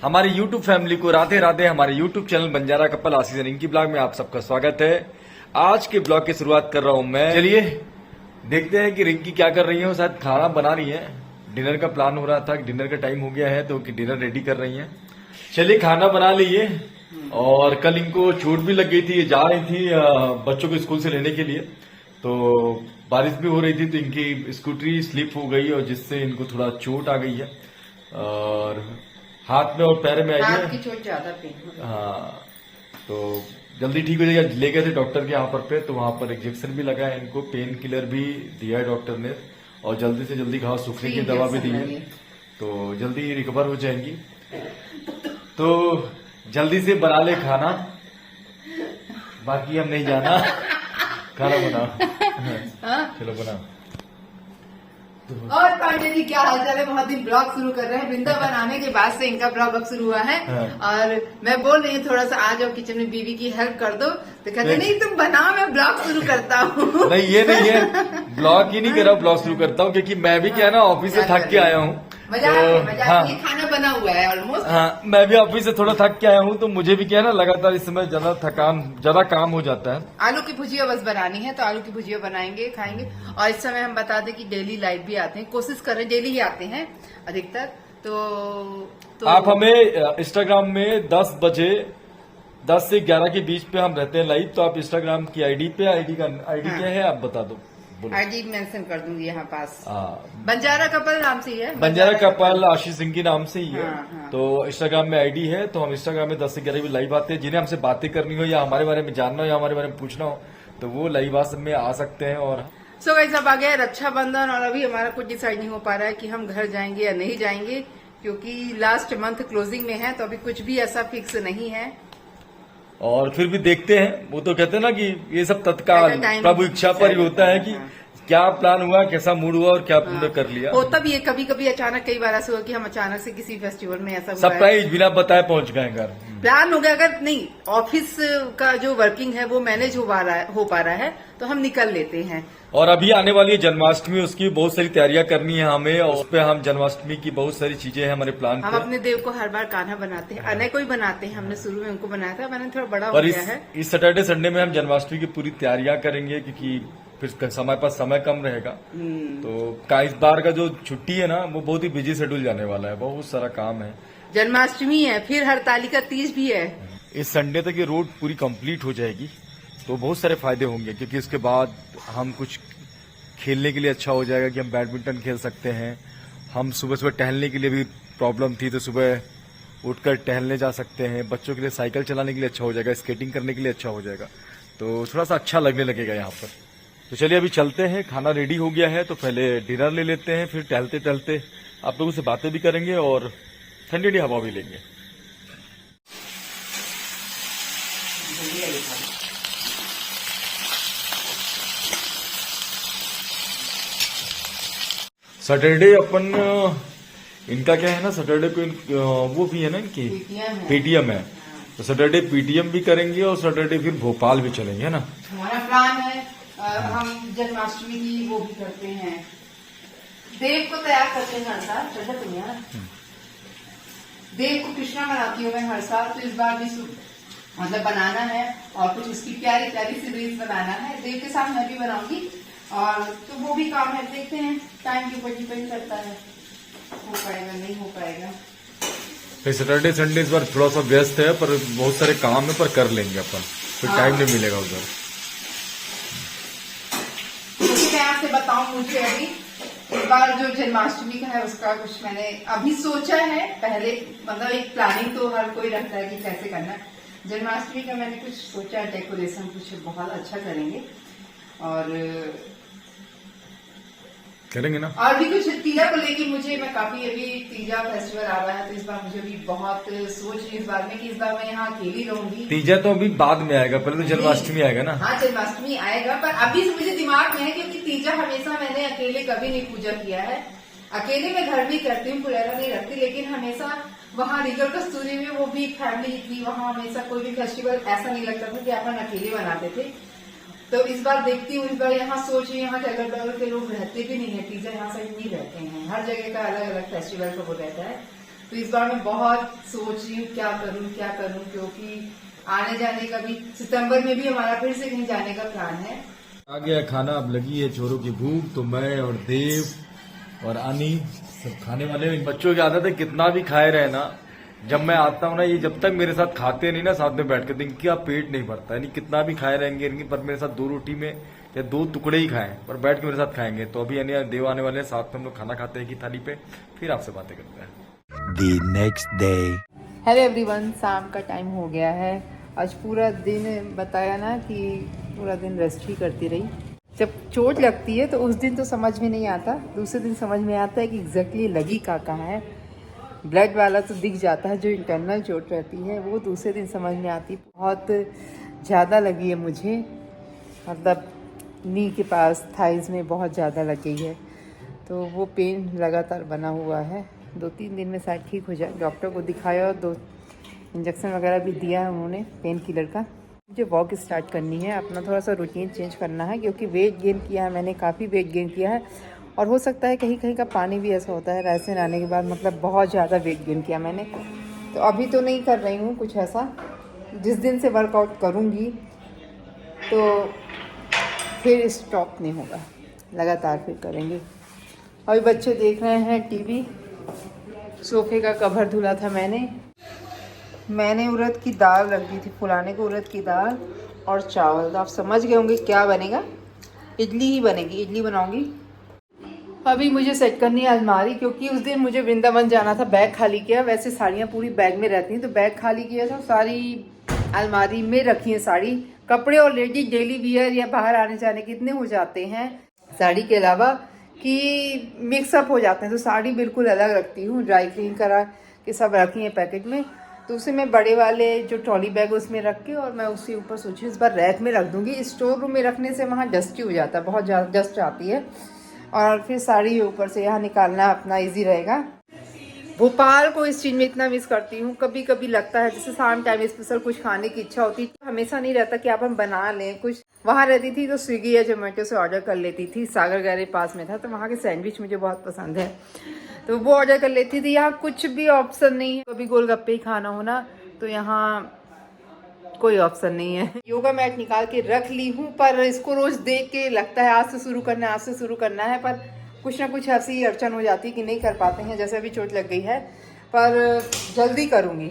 हमारी YouTube family को राधे राधे। हमारे YouTube चैनल बंजारा कपल आशीष रिंकी ब्लॉग में आप सबका स्वागत है। आज के ब्लॉग की शुरुआत कर रहा हूं मैं। चलिए देखते हैं कि रिंकी क्या कर रही है। शायद खाना बना रही है। डिनर का प्लान हो रहा था, डिनर का टाइम हो गया है तो डिनर रेडी कर रही है। चलिए खाना बना लीजिए। और कल इनको चोट भी लग गई थी, ये जा रही थी बच्चों को स्कूल से लेने के लिए, तो बारिश भी हो रही थी तो इनकी स्कूटरी स्लिप हो गई और जिससे इनको थोड़ा चोट आ गई है और हाथ में और पैर में आई है। की चोट ज्यादा पेन। हाँ, तो जल्दी ठीक हो जाएगा। ले गए थे डॉक्टर के यहाँ पर तो वहां पर इंजेक्शन भी लगा है इनको, पेन किलर भी दिया है डॉक्टर ने और जल्दी से जल्दी घाव सूखने की दवा भी दी है, तो जल्दी रिकवर हो जाएंगी। तो जल्दी से बना ले खाना, बाकी हम नहीं जाना। खाना बनाओ। चलो बनाओ। और पांडे जी क्या हालचाल है? बहुत दिन ब्लॉग शुरू कर रहे हैं। वृंदावन आने के बाद से इनका ब्लॉग अब शुरू हुआ है। और मैं बोल रही हूँ थोड़ा सा आ जाओ किचन में, बीवी की हेल्प कर दो, तो कहते नहीं तुम बनाओ, मैं ब्लॉग शुरू करता हूँ। नहीं ये नहीं है, ब्लॉग ही नहीं कर रहा, ब्लॉग शुरू करता हूँ क्योंकि मैं भी क्या है ना ऑफिस से थक के आया हूँ। मजाक ये खाना बना हुआ है ऑलमोस्ट। हाँ, मैं भी ऑफिस से थोड़ा थक के आया हूँ तो मुझे भी क्या है ना लगातार इस समय ज्यादा काम हो जाता है। आलू की भुजिया बस बनानी है तो आलू की भुजिया बनाएंगे, खाएंगे। और इस समय हम बता दें कि डेली लाइव भी आते हैं, कोशिश कर रहे हैं, डेली ही आते हैं अधिकतर। तो आप हमें इंस्टाग्राम में 10 बजे 10 से 11 के बीच पे हम रहते हैं लाइव, तो आप इंस्टाग्राम की आईडी क्या है आप बता दो। आईडी मेंशन कर दूंगी यहाँ पास। बंजारा कपल नाम से ही है, बंजारा कपल आशीष सिंह के नाम से ही है। हाँ। तो इंस्टाग्राम में आईडी है, तो हम इंस्टाग्राम में 10 से 11 भी लाइव आते हैं। जिन्हें हमसे बातें करनी हो या हमारे बारे में जानना हो या हमारे बारे में पूछना हो तो वो लाइव में आ सकते हैं। और सो गाइस अब आ गया रक्षाबंधन और अभी हमारा कुछ डिसाइड नहीं हो पा रहा है कि हम घर जाएंगे या नहीं जाएंगे, क्योंकि लास्ट मंथ क्लोजिंग में है, तो अभी कुछ भी ऐसा फिक्स नहीं है। और फिर भी देखते हैं, वो तो कहते हैं ना कि ये सब तत्काल प्रभु इच्छा पर ही होता है कि क्या प्लान हुआ, कैसा मूड हुआ और क्या पूरा कर लिया। होता भी है कभी कभी अचानक, कई बार ऐसा हुआ कि हम अचानक से किसी फेस्टिवल में ऐसा सरप्राइज बिना बताए पहुंच गए घर। प्लान हो गया, अगर नहीं ऑफिस का जो वर्किंग है वो मैनेज हो पा रहा है तो हम निकल लेते हैं। और अभी आने वाली है जन्माष्टमी, उसकी बहुत सारी तैयारियां करनी है हमें और उस पे हम जन्माष्टमी की बहुत सारी चीजें हैं हमारे प्लान। हम अपने देव को हर बार कान्हा बनाते हैं, अनय को ही बनाते हैं। हमने शुरू में उनको बनाया था, मैंने थोड़ा बड़ा हो गया है। इस सैटरडे संडे में हम जन्माष्टमी की पूरी तैयारियां करेंगे क्योंकि फिर समय पर समय कम रहेगा। तो इस बार का जो छुट्टी है ना वो बहुत ही बिजी शेड्यूल जाने वाला है, बहुत सारा काम है। जन्माष्टमी है, फिर हरतालिका तीज भी है। इस संडे तक ये रोड पूरी कंप्लीट हो जाएगी तो बहुत सारे फायदे होंगे, क्योंकि इसके बाद हम कुछ खेलने के लिए अच्छा हो जाएगा कि हम बैडमिंटन खेल सकते हैं। हम सुबह सुबह टहलने के लिए भी प्रॉब्लम थी तो सुबह उठकर टहलने जा सकते हैं। बच्चों के लिए साइकिल चलाने के लिए अच्छा हो जाएगा, स्केटिंग करने के लिए अच्छा हो जाएगा, तो थोड़ा सा अच्छा लगने लगेगा यहाँ पर। तो चलिए अभी चलते हैं, खाना रेडी हो गया है तो पहले डिनर ले लेते हैं, फिर टहलते टहलते आप लोगों से बातें भी करेंगे और ठंडी ठंडी हवा भी लेंगे। सैटरडे अपन इनका क्या है ना, सैटरडे को वो भी है ना इनकी पेटीएम है, तो सैटरडे पीटीएम भी करेंगे और सैटरडे फिर भोपाल भी चलेंगे, है ना। हमारा प्लान है हम जन्माष्टमी की वो भी करते हैं, देव को तैयार करते हैं हर साल। देव को कृष्णा बनाती हूँ मैं हर साल, तो इस बार भी मतलब बनाना है और कुछ उसकी प्यारी प्यारी सी रील्स बनाना है। देव के साथ मैं भी बनाऊंगी और तो वो भी काम है, देखते हैं टाइम के ऊपर डिपेंड करता है, हो पाएगा नहीं हो पाएगा। फिर सैटरडे संडे इस बार थोड़ा सा व्यस्त है, पर बहुत सारे काम है, पर कर लेंगे अपन, फिर टाइम नहीं मिलेगा उधर। मैं आपसे बताऊं, मुझे अभी इस बार जो जन्माष्टमी का है उसका कुछ मैंने अभी सोचा है। पहले मतलब एक प्लानिंग तो हर कोई रखता है कि कैसे करना है। जन्माष्टमी का मैंने कुछ सोचा है, डेकोरेशन कुछ बहुत अच्छा करेंगे और करेंगे ना। और भी कुछ तीजा को लेके मुझे, मैं काफी अभी तीजा फेस्टिवल आ रहा है तो इस बार मुझे भी बहुत सोच रही इस बार में कि इस बार मैं यहाँ अकेली रहूंगी। तीजा तो अभी बाद में आएगा, पहले तो जन्माष्टमी आएगा ना। हाँ जन्माष्टमी आएगा, पर अभी से मुझे दिमाग में है क्योंकि तीजा हमेशा मैंने अकेले कभी नहीं पूजा किया है। अकेले मैं घर भी करती हूँ, पुराना नहीं रखती, लेकिन हमेशा वहाँ रीगल कस्तूरी में वो भी फैमिली थी, वहाँ हमेशा कोई भी फेस्टिवल ऐसा नहीं लगता था कि अपन अकेले बनाते थे। तो इस बार देखती हूँ, इस बार यहाँ सोच रही हूँ, यहाँ के अगल बगल के लोग रहते भी नहीं है, पिज्जा यहाँ साइड नहीं रहते हैं, हर जगह का अलग अलग फेस्टिवल का वो रहता है। तो इस बार मैं बहुत सोच रही हूँ क्या करूँ, क्योंकि आने जाने का भी सितंबर में भी हमारा फिर से कहीं जाने का प्लान है। आ गया खाना, अब लगी है चोरों की भूख, तो मैं और देव और आनी सब खाने वाले हैं। इन बच्चों की आदत है कितना भी खाए रहे ना, जब मैं आता हूँ ना, ये जब तक मेरे साथ खाते नहीं ना साथ में बैठ के, तो इनका पेट नहीं भरता, यानी कितना भी खाए रहेंगे इनकी, पर मेरे साथ 2 रोटी में या 2 टुकड़े ही खाएं, पर बैठ के मेरे साथ खाएंगे। तो अभी यानी देव आने वाले हैं, साथ में हम लोग खाना खाते हैं कि थाली पे, फिर आपसे बातें करते हैं। The next day. Hello everyone, शाम का टाइम हो गया है। आज पूरा दिन बताया ना कि पूरा दिन रेस्ट ही करती रही। जब चोट लगती है तो उस दिन तो समझ में नहीं आता, दूसरे दिन समझ में आता है कि एग्जैक्टली लगी कहाँ है। ब्लड वाला तो दिख जाता है, जो इंटरनल चोट रहती है वो दूसरे दिन समझ में आती। बहुत ज़्यादा लगी है मुझे, मतलब नी के पास, थाइज़ में बहुत ज़्यादा लग गई है, तो वो पेन लगातार बना हुआ है। 2-3 दिन में शायद ठीक हो जाए। डॉक्टर को दिखाया और 2 इंजेक्शन वगैरह भी दिया है उन्होंने पेन किलर का। मुझे वॉक स्टार्ट करनी है, अपना थोड़ा सा रूटीन चेंज करना है, क्योंकि वेट गेन किया है मैंने, काफ़ी वेट गेन किया है। और हो सकता है कहीं कहीं का पानी भी ऐसा होता है, राजस्थान आने के बाद मतलब बहुत ज़्यादा वेट गेन किया मैंने। तो अभी तो नहीं कर रही हूँ कुछ ऐसा, जिस दिन से वर्कआउट करूँगी तो फिर स्टॉप नहीं होगा, लगातार फिर करेंगे। अभी बच्चे देख रहे हैं टीवी, सोफे का कवर धुला था मैंने उड़द की दाल रख दी थी फुलाने को, उड़द की दाल और चावल। तो आप समझ गए होंगे क्या बनेगा, इडली ही बनेगी, इडली बनाऊंगी। अभी मुझे सेट करनी है अलमारी, क्योंकि उस दिन मुझे वृंदावन जाना था, बैग खाली किया। वैसे साड़ियाँ पूरी बैग में रहती हैं, तो बैग खाली किया था, सारी अलमारी में रखी है साड़ी। कपड़े और लेडीज डेली वियर या बाहर आने जाने के इतने हो जाते हैं साड़ी के अलावा कि मिक्सअप हो जाते हैं, तो साड़ी बिल्कुल अलग रखती हूँ, ड्राई क्लीन करा के सब रखी है पैकेट में। तो उसे मैं बड़े वाले जो ट्रॉली बैग उसमें रख के, और मैं उसके ऊपर सोची इस बार रैक में रख दूँगी। स्टोर रूम में रखने से वहाँ डस्टी हो जाता है, बहुत ज़्यादा डस्ट आती है, और फिर साड़ी ऊपर से यहाँ निकालना अपना ईजी रहेगा। भोपाल को इस चीज़ में इतना मिस करती हूँ। कभी कभी लगता है जैसे शाम टाइम स्पेशल कुछ खाने की इच्छा होती, हमेशा नहीं रहता कि आप हम बना लें कुछ। वहाँ रहती थी तो स्विगी या जोमेटो से ऑर्डर कर लेती थी, सागर गैरे पास में था, तो वहाँ के सैंडविच मुझे बहुत पसंद है, तो वो ऑर्डर कर लेती थी। यहाँ कुछ भी ऑप्शन नहीं है, कभी गोलगप्पे ही खाना हो ना, तो यहाँ कोई ऑप्शन नहीं है। योगा मैट निकाल के रख ली हूँ, पर इसको रोज देख के लगता है आज से शुरू करना है, पर कुछ ना कुछ ऐसी अड़चन हो जाती है कि नहीं कर पाते हैं। जैसे अभी चोट लग गई है, पर जल्दी करूँगी।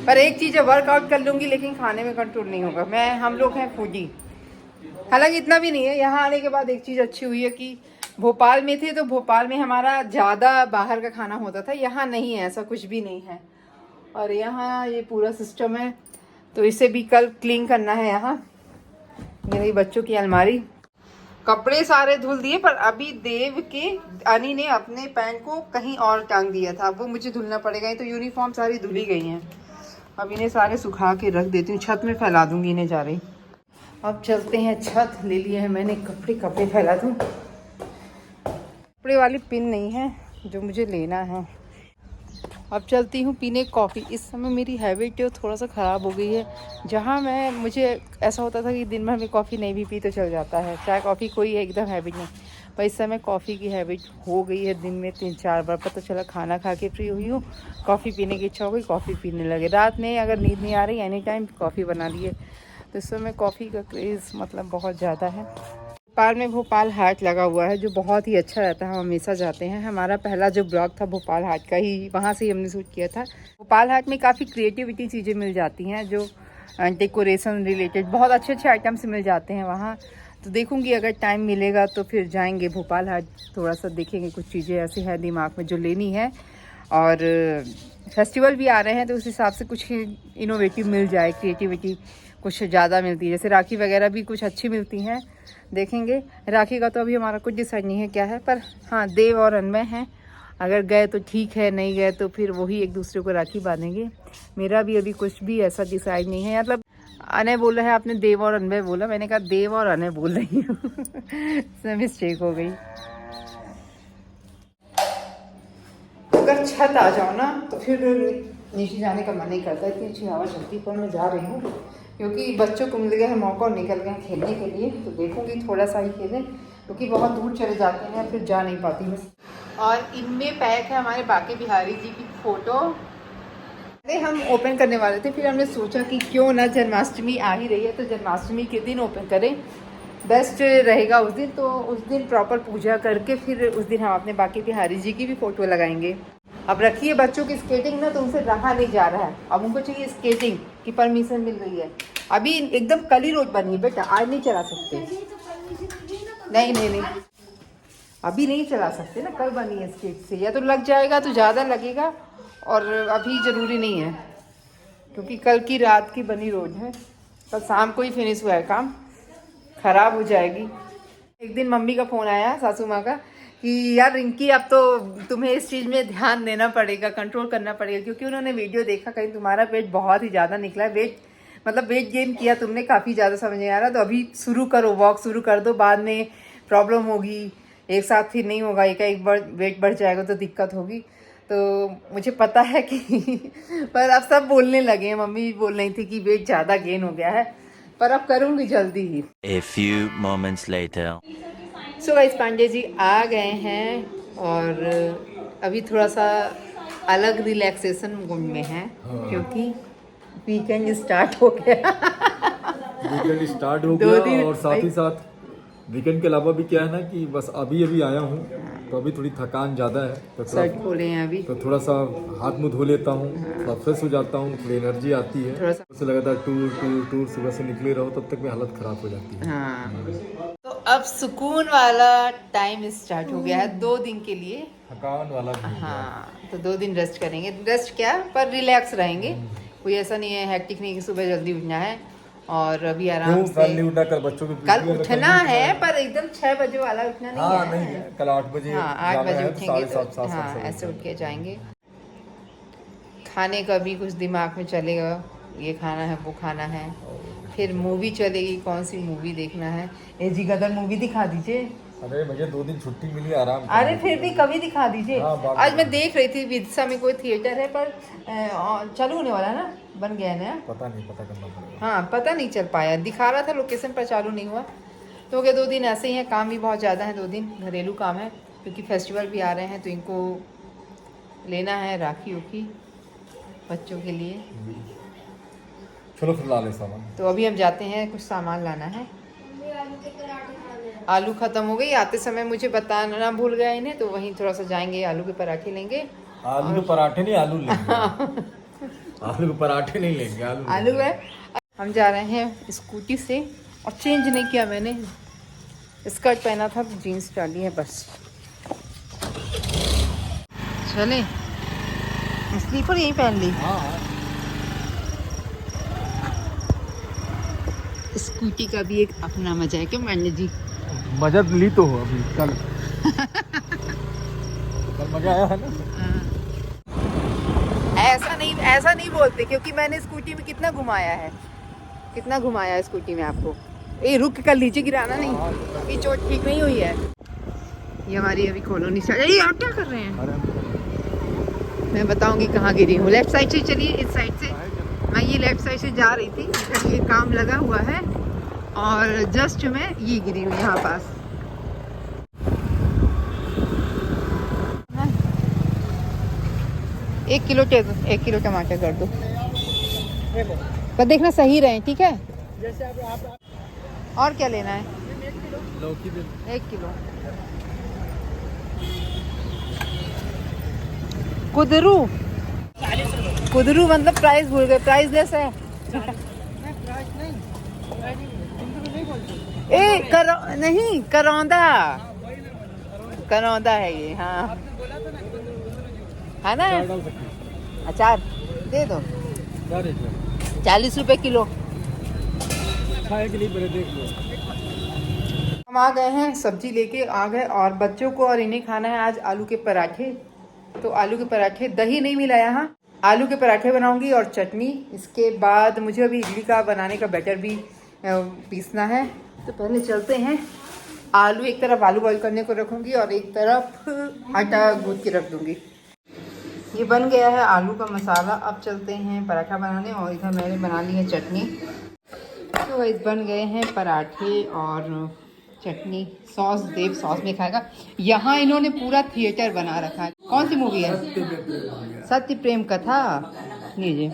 पर एक चीज़ है, वर्कआउट कर लूँगी लेकिन खाने में कंट्रोल नहीं होगा। हम लोग हैं फूडी, हालांकि इतना भी नहीं है। यहाँ आने के बाद एक चीज़ अच्छी हुई है कि भोपाल में थे तो भोपाल में हमारा ज़्यादा बाहर का खाना होता था, यहाँ नहीं है, ऐसा कुछ भी नहीं है। और यहाँ ये पूरा सिस्टम है, तो इसे भी कल क्लीन करना है। यहाँ ये रही बच्चों की अलमारी, कपड़े सारे धुल दिए, पर अभी देव के अनी ने अपने पैंट को कहीं और टांग दिया था, वो मुझे धुलना पड़ेगा। तो यूनिफॉर्म सारी धुली गई हैं, अब इन्हें सारे सुखा के रख देती हूँ, छत में फैला दूंगी इन्हें जा रही। अब चलते हैं छत, ले लिए हैं मैंने कपड़े फैला दूँ। कपड़े वाली पिन नहीं है जो मुझे लेना है। अब चलती हूँ पीने कॉफ़ी। इस समय मेरी हैबिट थोड़ा सा ख़राब हो गई है, जहाँ मुझे ऐसा होता था कि दिन भर में कॉफ़ी नहीं भी पी तो चल जाता है, चाय कॉफ़ी कोई एकदम हैबिट नहीं, पर इस समय कॉफ़ी की हैबिट हो गई है। दिन में 3-4 बार पता चला, खाना खा के फ्री हुई हूँ, कॉफ़ी पीने की इच्छा हो गई, कॉफ़ी पीने लगे। रात में अगर नींद नहीं आ रही एनी टाइम कॉफ़ी बना लिए, तो इस समय कॉफ़ी का क्रेज़ मतलब बहुत ज़्यादा है। भोपाल में भोपाल हाट लगा हुआ है, जो बहुत ही अच्छा रहता है, हम हमेशा जाते हैं। हमारा पहला जो ब्लॉग था भोपाल हाट का ही, वहाँ से ही हमने शूट किया था। भोपाल हाट में काफ़ी क्रिएटिविटी चीज़ें मिल जाती हैं, जो डेकोरेशन रिलेटेड बहुत अच्छे आइटम्स मिल जाते हैं वहाँ। तो देखूंगी अगर टाइम मिलेगा तो फिर जाएंगे भोपाल हाट, थोड़ा सा देखेंगे, कुछ चीज़ें ऐसी है दिमाग में जो लेनी है। और फेस्टिवल भी आ रहे हैं, तो उस हिसाब से कुछ इनोवेटिव मिल जाए, क्रिएटिविटी कुछ ज़्यादा मिलती है। जैसे राखी वगैरह भी कुछ अच्छी मिलती हैं, देखेंगे। राखी का तो अभी हमारा कुछ डिसाइड नहीं है क्या है, पर हाँ देव और अनमय हैं, अगर गए तो ठीक है, नहीं गए तो फिर वही एक दूसरे को राखी बांधेंगे। मेरा भी अभी कुछ भी ऐसा डिसाइड नहीं है। मतलब अनय बोला है आपने, देव और अनमय बोला, मैंने कहा देव और अनय बोल रही हूँ इसमें मिस्टेक हो गई। अगर छत आ जाओ ना तो फिर नीचे जाने का मन नहीं करता, इतनी अच्छी हवा चलती, पर मैं जा रही हूँ। क्योंकि बच्चों को मिल गया है मौका और निकल गए हैं खेलने के लिए। तो देखूंगी थोड़ा सा ही खेलें, क्योंकि बहुत दूर चले जाते हैं फिर जा नहीं पाती बस। और इनमें पैक है हमारे बाके बिहारी जी की फ़ोटो। अरे हम ओपन करने वाले थे, फिर हमने सोचा कि क्यों ना, जन्माष्टमी आ ही रही है तो जन्माष्टमी के दिन ओपन करें, बेस्ट रहेगा उस दिन। तो उस दिन प्रॉपर पूजा करके फिर उस दिन हम अपने बाके बिहारी जी की भी फ़ोटो लगाएंगे। अब रखिए बच्चों की स्केटिंग ना, तो उनसे रहा नहीं जा रहा है। अब उनको चाहिए स्केटिंग की परमिशन मिल रही है। अभी एकदम कल ही रोड बनी है बेटा, आज नहीं चला सकते। नहीं अभी नहीं चला सकते ना, कल बनी है स्केट से। या तो लग जाएगा तो ज़्यादा लगेगा, और अभी ज़रूरी नहीं है क्योंकि कल की रात की बनी रोड है, कल शाम को ही फिनिश हुआ है काम, ख़राब हो जाएगी। एक दिन मम्मी का फ़ोन आया, सासू माँ का, कि यार रिंकी अब तो तुम्हें इस चीज़ में ध्यान देना पड़ेगा, कंट्रोल करना पड़ेगा, क्योंकि उन्होंने वीडियो देखा कहीं तुम्हारा वेट बहुत ही ज़्यादा निकला है। वेट गेन किया तुमने काफ़ी ज़्यादा, समझ नहीं आ रहा। तो अभी शुरू करो, वॉक शुरू कर दो, बाद में प्रॉब्लम होगी, एक साथ फिर नहीं होगा, एक वेट बढ़ जाएगा तो दिक्कत होगी। तो मुझे पता है कि पर अब सब बोलने लगे हैं, मम्मी भी बोल रही थी कि वेट ज़्यादा गेन हो गया है, पर अब करूँगी जल्दी ही। A few moments later. So guys, Pandey ji आ गए हैं और अभी थोड़ा सा अलग रिलैक्सेशन मूड में हैं, क्योंकि वीकेंड स्टार्ट हो गया। वीकेंड स्टार्ट हो दो गया दिन और साथ ही साथ वीकेंड के अलावा भी क्या है ना कि बस अभी आया हूँ, तो अभी थोड़ी थकान ज़्यादा है, तो शर्ट खोले हैं अभी, तो थोड़ा सा हाथ मुँह धो लेता हूँ, थोड़ा फ्रेश हो जाता हूँ, थोड़ी एनर्जी आती है। थोड़ा सा उससे लगता है टूर सुबह से निकले रहो तब तक में हालत ख़राब हो जाती है। हाँ। तो अब सुकून वाला टाइम स्टार्ट हो गया है 2 दिन के लिए। थकान वाला भी हो गया। हाँ, तो 2 दिन रेस्ट करेंगे। रेस्ट क्या, पर रिलैक्स रहेंगे। कोई ऐसा नहीं है हैक्टिक नहीं कि सुबह जल्दी उठना है और अभी आराम से। कल नहीं उठना, कल बच्चों की कल उठना है, पर एकदम 6 बजे वाला उठना नहीं है। नहीं, कल 8 बजे। हाँ, 8 बजे तो उठेंगे तो 7:30 हाँ, ऐसे उठ के जाएंगे। खाने का भी कुछ दिमाग में चलेगा, ये खाना है वो खाना है। फिर मूवी चलेगी, कौन सी मूवी देखना है। ए जी गदर मूवी दिखा दीजिए। अरे मुझे 2 दिन छुट्टी मिली आराम। अरे फिर भी कभी दिखा दीजिए। आज मैं देख रही थी विदिशा में कोई थिएटर है, पर चालू होने वाला है ना, बन गया है ना, पता नहीं, पता करना पड़ेगा। हाँ पता नहीं चल पाया, दिखा रहा था लोकेशन पर, चालू नहीं हुआ। तो हो गया 2 दिन ऐसे ही हैं, काम भी बहुत ज़्यादा है। 2 दिन घरेलू काम है, क्योंकि फेस्टिवल भी आ रहे हैं, तो इनको लेना है राखी उखी बच्चों के लिए। चलो फिर ला ले सामान। तो अभी हम जाते हैं, कुछ सामान लाना है। आलू ख़त्म हो गई, आते समय मुझे बताना भूल गया इन्हें, तो वहीं थोड़ा सा जाएंगे, आलू के पराठे लेंगे। आलू के पराठे नहीं, आलू लेंगे। आलू के पराठे नहीं लेंगे, आलू है। हम जा रहे हैं स्कूटी से, और चेंज नहीं किया मैंने, स्कर्ट पहना था तो जीन्स डाली है बस। चले, स्लीपर यहीं पहन ली। स्कूटी का भी एक अपना मजा है, क्यों मान्य जी? मजा ली तो हो अभी, कल मजा आया है ना। ऐसा नहीं बोलते, क्योंकि मैंने स्कूटी में कितना घुमाया है स्कूटी में आपको। ये रुक कर नीचे गिराना नहीं, ये चोट ठीक नहीं हुई है। ये हमारी अभी कॉलोनी से। ये आप क्या कर रहे हैं? मैं बताऊंगी कहाँ गिरी हूँ। लेफ्ट साइड से चलिए, इस साइड से। मैं ये लेफ्ट साइड से जा रही थी, ये काम लगा हुआ है, और जस्ट मैं ये गिरी हूँ यहाँ पास। 1 किलो 1 किलो टमाटर कर दो, पर देखना सही रहे, ठीक है? और क्या लेना है? लौकी दे। 1 किलो। कुदरू मतलब प्राइस भूल गए, प्राइस लेस है। नहीं, करौंदा है ये, हाँ है ना। अचार दे दो, 40 रुपए किलो। खाए के लिए पहले देख लो। हम आ गए हैं, सब्जी लेके आ गए, और बच्चों को और इन्हें खाना है आज आलू के पराठे। तो आलू के पराठे, दही नहीं मिला यहाँ, आलू के पराठे बनाऊंगी और चटनी। इसके बाद मुझे अभी इडली का बनाने का बैटर भी पीसना है। तो पहले चलते हैं, आलू एक तरफ आलू बॉईल करने को रखूंगी और एक तरफ आटा गूंथ के रख दूंगी। ये बन गया है आलू का मसाला। अब चलते हैं पराठा बनाने, और इधर मैंने बना ली है चटनी। तो इस बन गए हैं पराठे और चटनी। सॉस देव सॉस में खाएगा। यहाँ इन्होंने पूरा थिएटर बना रखा है। कौन सी मूवी है? सत्य प्रेम कथा। लीजिए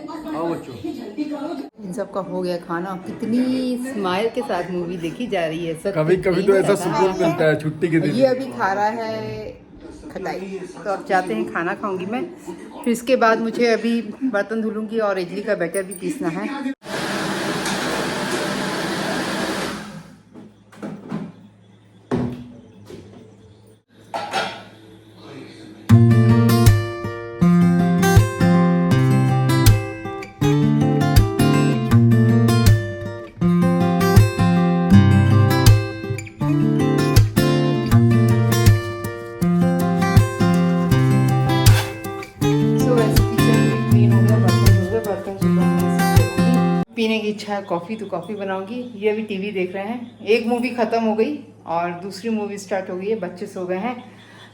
इन सबका हो गया खाना। कितनी स्माइल के साथ मूवी देखी जा रही है। कभी कभी तो ऐसा सुकून मिलता है छुट्टी के दिन। ये अभी खा रहा है खटाई। तो अब जाते हैं, खाना खाऊंगी मैं। फिर इसके बाद मुझे अभी बर्तन धुलूंगी और इडली का बैटर भी पीसना है। पीने की इच्छा है कॉफ़ी, तो कॉफ़ी बनाऊंगी। ये अभी टीवी देख रहे हैं। एक मूवी ख़त्म हो गई और दूसरी मूवी स्टार्ट हो गई है। बच्चे सो गए हैं।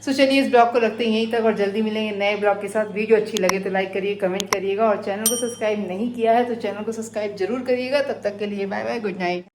सो चलिए इस ब्लॉग को रखते हैं यहीं तक और जल्दी मिलेंगे नए ब्लॉग के साथ। वीडियो अच्छी लगे तो लाइक करिए, कमेंट करिएगा और चैनल को सब्सक्राइब नहीं किया है तो चैनल को सब्सक्राइब जरूर करिएगा। तब तक के लिए बाय बाय, गुड नाइट।